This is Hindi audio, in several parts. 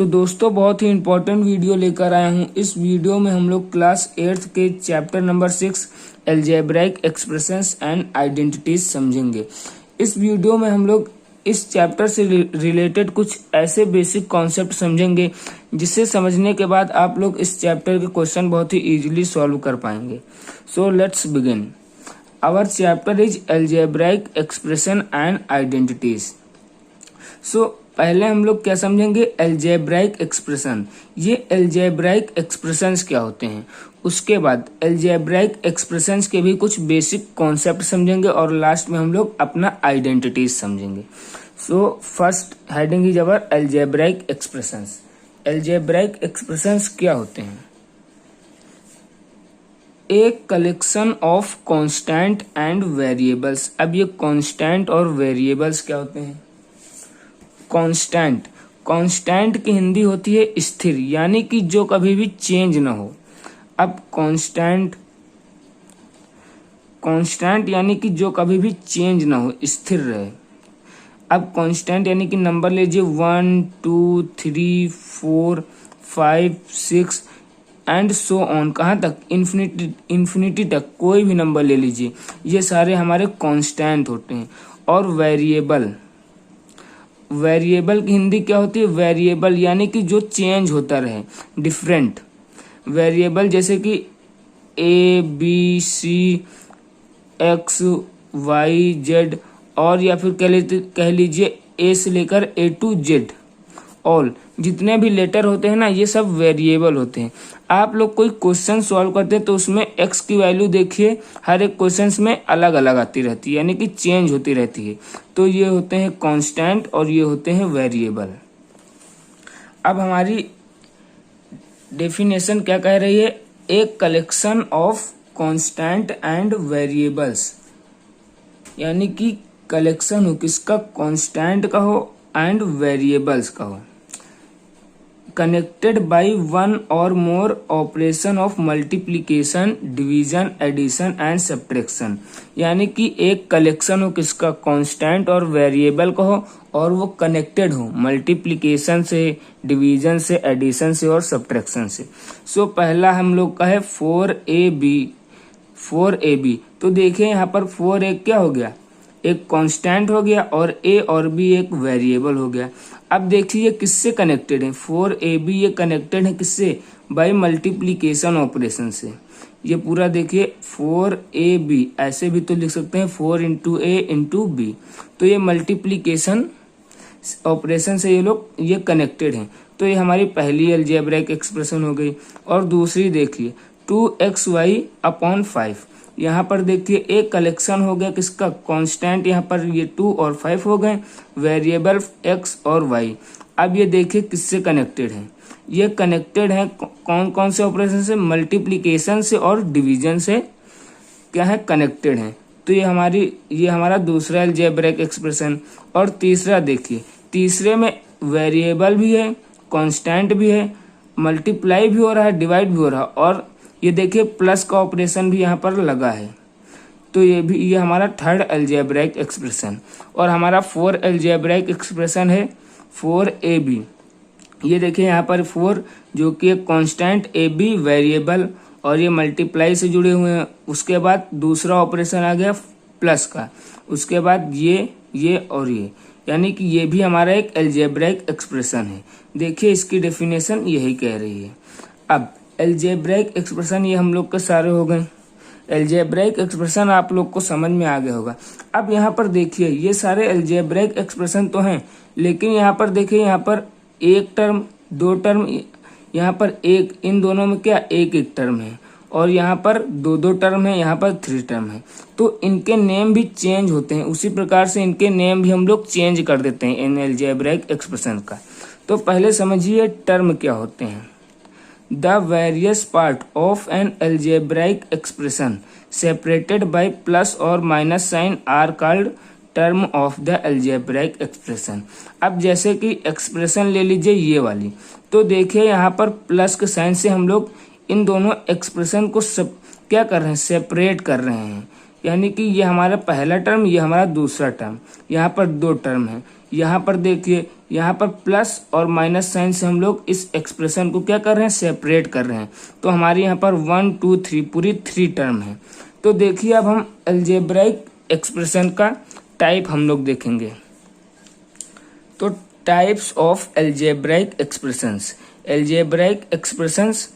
तो दोस्तों बहुत ही इम्पोर्टेंट वीडियो लेकर आया हूँ। इस वीडियो में हम लोग क्लास 8th के chapter number 6 algebraic expressions and identities समझेंगे। इस वीडियो में हम लोग इस चैप्टर से रिलेटेड कुछ ऐसे बेसिक कॉन्सेप्ट समझेंगे जिसे समझने के बाद आप लोग इस चैप्टर के क्वेश्चन बहुत ही इजीली सॉल्व कर पाएंगे। So let's begin. Our chapter is algebraic expression and identities. So पहले हम लोग क्या समझेंगे, अलजेब्राइक एक्सप्रेशन। ये अलजेब्राइक एक्सप्रेशंस क्या होते हैं, उसके बाद अलजेब्राइक एक्सप्रेशंस के भी कुछ बेसिक कॉन्सेप्ट समझेंगे और लास्ट में हम लोग अपना आइडेंटिटीज समझेंगे। So first heading is our algebraic expressions. Algebraic expressions क्या होते हैं? एक collection of constant and variables. अब ये कांस्टेंट और वेरिएबल्स क्या होते हैं? कांस्टेंट, कांस्टेंट की हिंदी होती है स्थिर, यानी कि जो कभी भी चेंज ना हो। अब कांस्टेंट, कांस्टेंट यानी कि जो कभी भी चेंज ना हो, स्थिर रहे। अब कांस्टेंट यानी कि नंबर लीजिए 1 2 3 4 5 6 एंड सो ऑन, कहाँ तक? इन्फिनिटी तक कोई भी नंबर ले लीजिए, ये सारे हमारे कांस्टेंट होते हैं। और वेरिएबल, वेरिएबल की हिंदी क्या होती है? वेरिएबल यानी कि जो चेंज होता रहे, डिफरेंट वेरिएबल, जैसे कि A B C X Y Z, और या फिर कह लीजिए ए से लेकर ए टू जेड, ऑल जितने भी लेटर होते हैं ना, ये सब वेरिएबल होते हैं। आप लोग कोई क्वेश्चन सॉल्व करते हैं तो उसमें एक्स की वैल्यू देखिए, हर एक क्वेश्चन में अलग अलग आती रहती है, यानी कि चेंज होती रहती है। तो ये होते हैं कांस्टेंट और ये होते हैं वेरिएबल। अब हमारी डेफिनेशन क्या कह रही है? एक collection of constant and variables, यानी कि कलेक्शन हो किसका? कांस्टेंट का हो एंड वेरिएबल्स का हो, connected by one or more operation of multiplication, division, addition and subtraction. यानी कि एक कलेक्शन हो किसका? कांस्टेंट और वेरिएबल का हो, और वो कनेक्टेड हो मल्टीप्लिकेशन से, डिवीजन से, एडिशन से और सब्ट्रैक्शन से। सो पहला हम लोग का है 4ab। 4ab तो देखिए यहाँ पर 4 एक क्या हो गया? एक कांस्टेंट हो गया, और a और b एक वेरिएबल हो गया। अब देखिए किससे कनेक्टेड है? 4ab ये कनेक्टेड है किससे? बाय मल्टीप्लिकेशन ऑपरेशन से। ये पूरा देखिए 4ab, ऐसे भी तो लिख सकते हैं 4 इंटू ए इंटू बी। तो ये मल्टीप्लिकेशन ऑपरेशन से ये कनेक्टेड हैं। तो ये हमारी पहली अलजेब्राइक एक्सप्रेशन हो गई। और दूसरी देखिए 2xy अपॉन 5। यहाँ पर देखिए एक कलेक्शन हो गया किसका? कांस्टेंट, यहाँ पर ये 2 और 5 हो गए, वेरिएबल x और y। अब ये देखिए किससे कनेक्टेड है? ये कनेक्टेड है कौन कौन से ऑपरेशन से? मल्टीप्लिकेशन से और डिवीजन से क्या है? कनेक्टेड है। तो ये हमारा दूसरा अलजेब्राइक एक्सप्रेशन। और तीसरा देखिए, तीसरे में वेरिएबल भी है, कांस्टेंट भी है, मल्टीप्लाई भी हो रहा है, डिवाइड भी हो रहा है, और ये देखिए प्लस का ऑपरेशन भी यहाँ पर लगा है। तो ये हमारा थर्ड अलजेब्राइक एक्सप्रेशन। और हमारा 4 अलजेब्राइक एक्सप्रेशन है 4ab। ये देखिए यहाँ पर 4 जो कि एक कांस्टेंट, ab वेरिएबल, और ये मल्टीप्लाई से जुड़े हुए हैं। उसके बाद दूसरा ऑपरेशन आ गया प्लस का, उसके बाद ये और ये, यानी कि ये भी हमारा एक अलजेब्राइक एक्सप्रेशन है। देखिए इसकी डेफिनेशन यही कह रही है। अब अलजेब्राइक एक्सप्रेशन ये हम लोग के सारे हो गए। अलजेब्राइक एक्सप्रेशन आप लोग को समझ में आ गया होगा। अब यहाँ पर देखिए ये सारे अलजेब्राइक एक्सप्रेशन तो हैं, लेकिन यहाँ पर देखिए, यहाँ पर एक टर्म, दो टर्म, यहाँ पर एक, इन दोनों में क्या? एक एक टर्म है, और यहाँ पर दो दो टर्म है, यहाँ पर 3 टर्म है। तो इनके नेम भी चेंज होते हैं, उसी प्रकार से इनके नेम भी हम लोग चेंज कर देते हैं इन अलजेब्राइक एक्सप्रेशन का। तो पहले समझिए टर्म क्या होते हैं। The various part of an algebraic expression separated by plus or minus sign are called term of the algebraic expression। अब जैसे कि एक्सप्रेशन ले लीजिए ये वाली, तो देखिए यहाँ पर प्लस के साइन से हम लोग इन दोनों एक्सप्रेशन को क्या कर रहे हैं? सेपरेट कर रहे हैं। यानी कि ये हमारा पहला टर्म, ये हमारा दूसरा टर्म, यहाँ पर 2 टर्म है। यहाँ पर देखिए, यहाँ पर प्लस और माइनस साइन से हम लोग इस एक्सप्रेशन को क्या कर रहे हैं, सेपरेट कर रहे हैं। तो हमारी यहाँ पर 1 2 3 पूरी 3 टर्म है। तो देखिए अब हम अलजेब्राइक एक्सप्रेशन का टाइप हम लोग देखेंगे। तो types of algebraic expressions. Algebraic expressions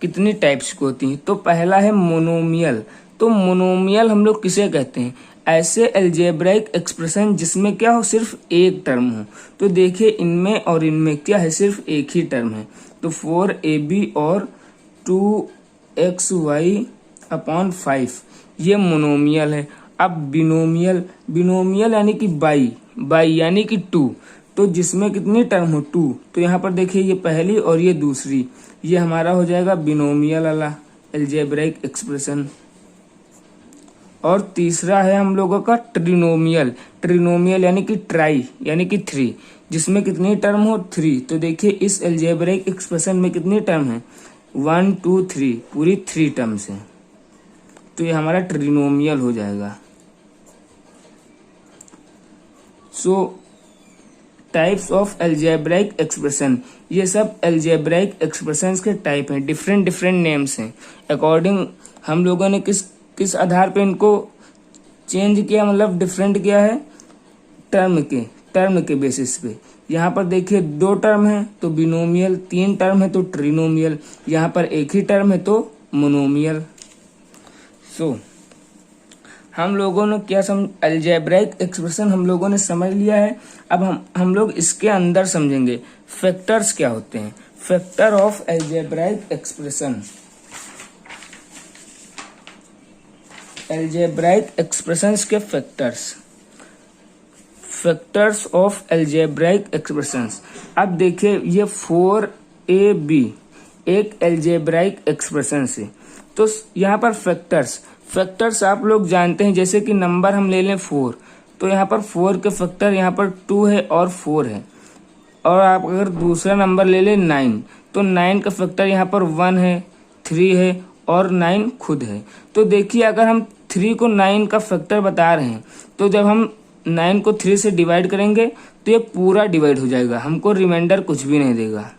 कितनी टाइप्स की होती हैं? तो पहला है मोनोमियल। तो मोनोमियल हम लोग किसे कहते हैं? ऐसे अलजेब्राइक एक्सप्रेशन जिसमें क्या हो, सिर्फ एक टर्म हो। तो देखिए इनमें और इनमें क्या है, सिर्फ एक ही टर्म है। तो 4ab और 2xy अपॉन 5 ये मोनोमियल है। अब बिनोमियल, बिनोमियल यानी कि बाई यानी कि 2, तो जिसमें कितनी टर्म हो, 2। तो यहाँ पर देखिए ये पहली और ये दूसरी, ये हमारा हो जाएगा बिनोमियल वाला अलजेब्राइक एक्सप्रेशन। और तीसरा है हम लोगों का ट्रिनोमियल। ट्रिनोमियल यानी कि ट्राई यानी कि 3, जिसमें कितनी टर्म हो, 3। तो देखिए इस अलजेब्राइक एक्सप्रेशन में कितनी टर्म है, 1 2 3 पूरी 3 टर्म्स है। तो ये हमारा ट्रिनोमियल हो जाएगा। सो टाइप्स ऑफ अलजेब्राइक एक्सप्रेशन, ये सब अलजेब्राइक एक्सप्रेशंस के टाइप हैं, डिफरेंट डिफरेंट नेम्स हैं। अकॉर्डिंग हम लोगों ने किस आधार पे इनको चेंज किया, मतलब डिफरेंट किया है, टर्म के बेसिस पे। यहाँ पर देखिए 2 टर्म है तो बिनोमियल, 3 टर्म है तो ट्रिनोमियल, यहाँ पर एक ही टर्म है तो मोनोमियल। सो हम लोगों ने क्या अलजेब्राइक एक्सप्रेशन हम लोगों ने समझ लिया है। अब हम लोग इसके अंदर समझेंगे फैक्टर्स क्या होते हैं। Factor of algebraic expression. Algebraic expressions के फैक्टर्स ऑफ अलजेब्राइक एक्सप्रेशंस। अब देखिए ये 4ab एक अलजेब्राइक एक्सप्रेशन है। तो यहाँ पर फैक्टर्स आप लोग जानते हैं, जैसे कि नंबर हम ले लें 4, तो यहाँ पर 4 के फैक्टर यहाँ पर 2 है और 4 है। और आप अगर दूसरा नंबर ले लें 9, तो 9 का फैक्टर यहाँ पर 1 है, 3 है और 9 खुद है। तो देखिए अगर हम 3 को 9 का फैक्टर बता रहे हैं, तो जब हम 9 को 3 से डिवाइड करेंगे तो ये पूरा डिवाइड हो जाएगा, हमको रिमाइंडर कुछ भी नहीं देगा।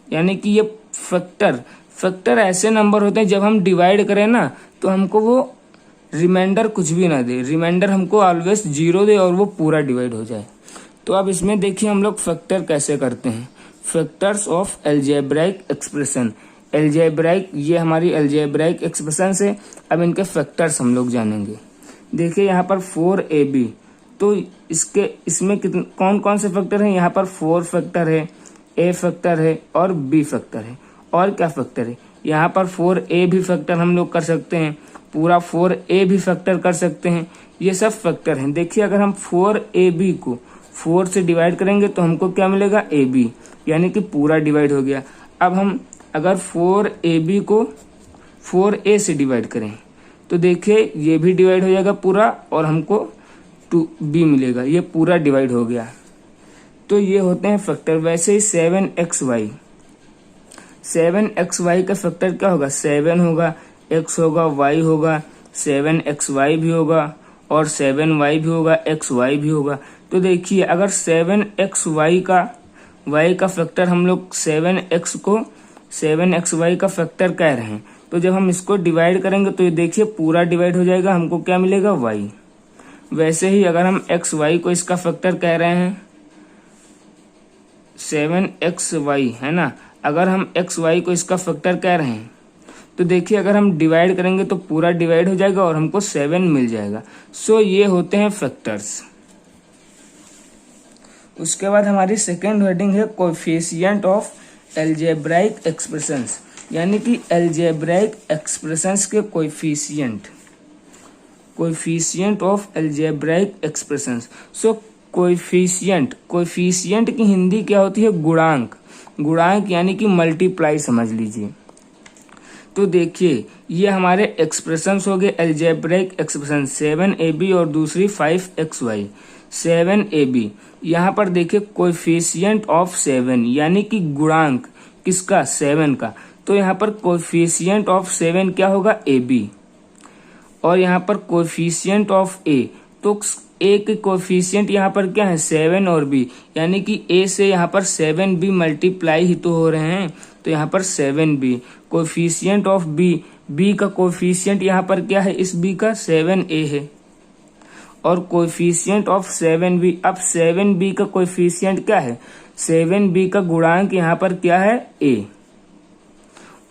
यानी कि ये फैक्टर ऐसे नंबर होते हैं जब हम डिवाइड करें ना तो हमको वो रिमाइंडर कुछ भी ना दे, रिमाइंडर हमको ऑलवेज 0 दे और वो पूरा डिवाइड हो जाए। तो अब इसमें देखिए हम लोग फैक्टर कैसे करते हैं। Factors of algebraic expression. Algebraic, ये हमारी अलजेब्राइक एक्सप्रेशन है। अब इनके फैक्टर्स हम लोग जानेंगे। देखिए यहाँ पर 4ab, तो इसमें कितने कौन कौन से फैक्टर हैं? यहाँ पर 4 फैक्टर है, a फैक्टर है और b फैक्टर है। और क्या फैक्टर है? यहाँ पर 4a भी फैक्टर हम लोग कर सकते हैं, पूरा 4a भी फैक्टर कर सकते हैं। ये सब फैक्टर हैं। देखिए अगर हम 4ab को 4 से डिवाइड करेंगे तो हमको क्या मिलेगा, ab, यानी कि पूरा डिवाइड हो गया। अब हम अगर 4ab को 4a से डिवाइड करें तो देखिए ये भी डिवाइड हो जाएगा पूरा और हमको 2b मिलेगा, ये पूरा डिवाइड हो गया। तो ये होते हैं फैक्टर। वैसे ही 7xy का फैक्टर क्या होगा, 7 होगा, x होगा, y होगा, 7xy भी होगा और 7y भी होगा, xy भी होगा। तो देखिए अगर 7xy का फैक्टर हम लोग 7xy का फैक्टर कह रहे हैं, तो जब हम इसको डिवाइड करेंगे तो ये देखिए पूरा डिवाइड हो जाएगा, हमको क्या मिलेगा, y। वैसे ही अगर हम xy को इसका फैक्टर कह रहे हैं 7xy, है ना, अगर हम xy को इसका फैक्टर कह रहे हैं तो देखिए अगर हम डिवाइड करेंगे तो पूरा डिवाइड हो जाएगा और हमको 7 मिल जाएगा। सो ये होते हैं फैक्टर्स। उसके बाद हमारी सेकेंड हेडिंग है कोएफिशिएंट ऑफ अलजेब्राइक एक्सप्रेशंस, यानी कि अलजेब्राइक एक्सप्रेशंस के coefficient of algebraic expressions. So coefficient की हिंदी क्या होती है, गुणांक यानी कि मल्टीप्लाई समझ लीजिए। तो देखिए ये हमारे एक्सप्रेशंस हो गए अलजेब्राइक एक्सप्रेशन, 7ab और दूसरी 5xy। 7ab, यहाँ पर देखिए कोएफिशिएंट ऑफ 7 यानी कि गुणांक किसका, 7 का। तो यहाँ पर कोएफिशिएंट ऑफ 7 क्या होगा, ab। और यहाँ पर कोएफिशिएंट ऑफ a, तो ए के कोफिशिएंट यहाँ पर क्या है 7 और बी, यानी कि ए से यहाँ पर 7b मल्टीप्लाई ही तो हो रहे हैं, तो यहाँ पर 7b। कोफिशिएंट ऑफ बी का कोफिशिएंट यहाँ पर क्या है, इस बी का 7a है, और कोफिशिएंट ऑफ 7b, अब 7b का कोफिशिएंट क्या है, 7b का गुणांक यहाँ पर क्या है a,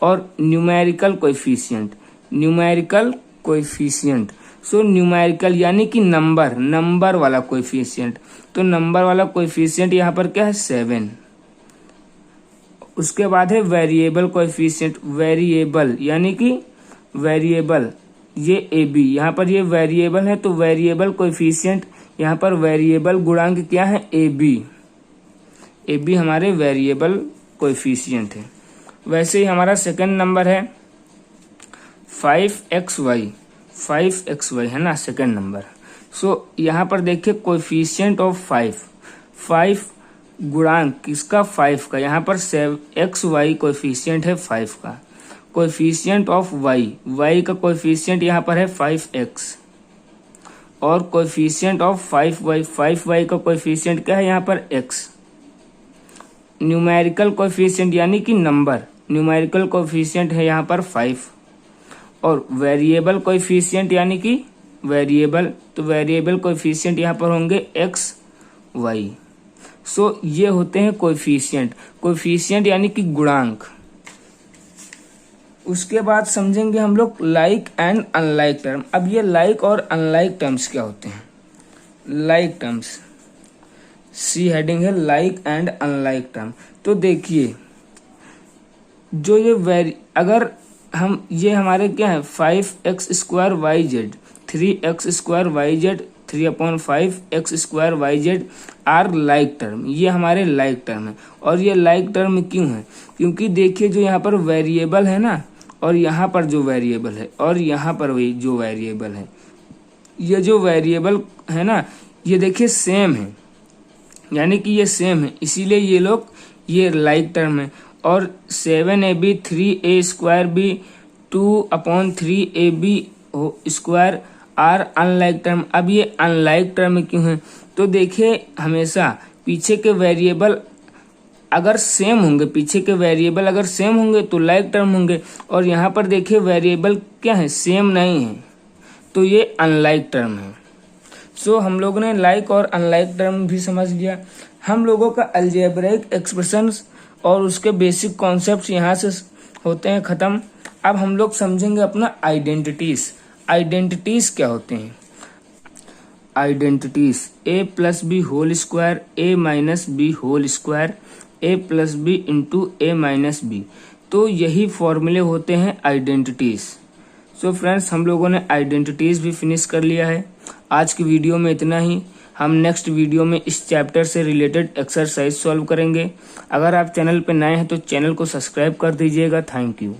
और न्यूमेरिकल कोएफिशिएंट सो न्यूमेरिकल यानी कि नंबर वाला कोएफिशिएंट, तो नंबर वाला कोएफिशिएंट यहाँ पर क्या है 7। उसके बाद है वेरिएबल कोएफिशिएंट, वेरिएबल यानी कि वेरिएबल ये ए बी, यहाँ पर ये वेरिएबल है तो वेरिएबल कोएफिशिएंट, यहाँ पर वेरिएबल गुणांक क्या है ए बी हमारे वेरिएबल कोएफिशिएंट है। वैसे ही हमारा सेकंड नंबर है 5xy है ना, सेकंड नंबर। सो यहाँ पर देखिए कोएफिशिएंट ऑफ 5 गुणांक किसका 5 का, यहाँ पर xy कोएफिशिएंट है 5 का। कोएफिशिएंट ऑफ y का कोएफिशिएंट यहाँ पर है 5x, और कोएफिशिएंट ऑफ 5y का कोएफिशिएंट क्या है यहाँ पर x। न्यूमेरिकल कोएफिशिएंट यानी कि न्यूमेरिकल कोएफिशिएंट है यहाँ पर 5, और वेरिएबल कोएफिशिएंट यानी कि वेरिएबल, तो वेरिएबल कोएफिशिएंट यहाँ पर होंगे x y। सो ये होते हैं कोएफिशिएंट यानी कि गुणांक। उसके बाद समझेंगे हम लोग लाइक एंड अनलाइक टर्म। अब ये लाइक और अनलाइक टर्म्स क्या होते हैं। लाइक टर्म्स, सी हेडिंग है लाइक एंड अनलाइक टर्म। तो देखिए जो ये अगर हम ये हमारे क्या है 5x² yz 3x² yz 3/5x² yz are like term, ये हमारे लाइक टर्म है। और ये लाइक टर्म क्यों है, क्योंकि देखिए जो यहाँ पर वेरिएबल है ना, और यहाँ पर जो वेरिएबल है, और यहाँ पर वही जो वेरिएबल है, ये जो वेरिएबल है ना ये देखिए सेम है, यानी कि ये सेम है, इसीलिए ये लोग ये लाइक टर्म है। और 7ab 3a² 2/3ab² are unlike term. अब ये अनलाइक टर्म क्यों है, तो देखिए हमेशा पीछे के वेरिएबल अगर सेम होंगे, पीछे के वेरिएबल अगर सेम होंगे तो लाइक टर्म होंगे, और यहाँ पर देखिए वेरिएबल क्या है सेम नहीं है, तो ये अनलाइक टर्म है। सो हम लोगों ने लाइक और अनलाइक टर्म भी समझ लिया। हम लोगों का अलजेब्रिक एक्सप्रेशंस और उसके बेसिक कॉन्सेप्ट्स यहाँ से होते हैं ख़त्म। अब हम लोग समझेंगे अपना आइडेंटिटीज क्या होते हैं। Identities a+b² a-b² a+b into a-b, तो यही फॉर्मूले होते हैं आइडेंटिटीज। सो फ्रेंड्स हम लोगों ने आइडेंटिटीज भी फिनिश कर लिया है। आज की वीडियो में इतना ही। हम नेक्स्ट वीडियो में इस चैप्टर से रिलेटेड एक्सरसाइज सॉल्व करेंगे। अगर आप चैनल पर नए हैं तो चैनल को सब्सक्राइब कर दीजिएगा। Thank you.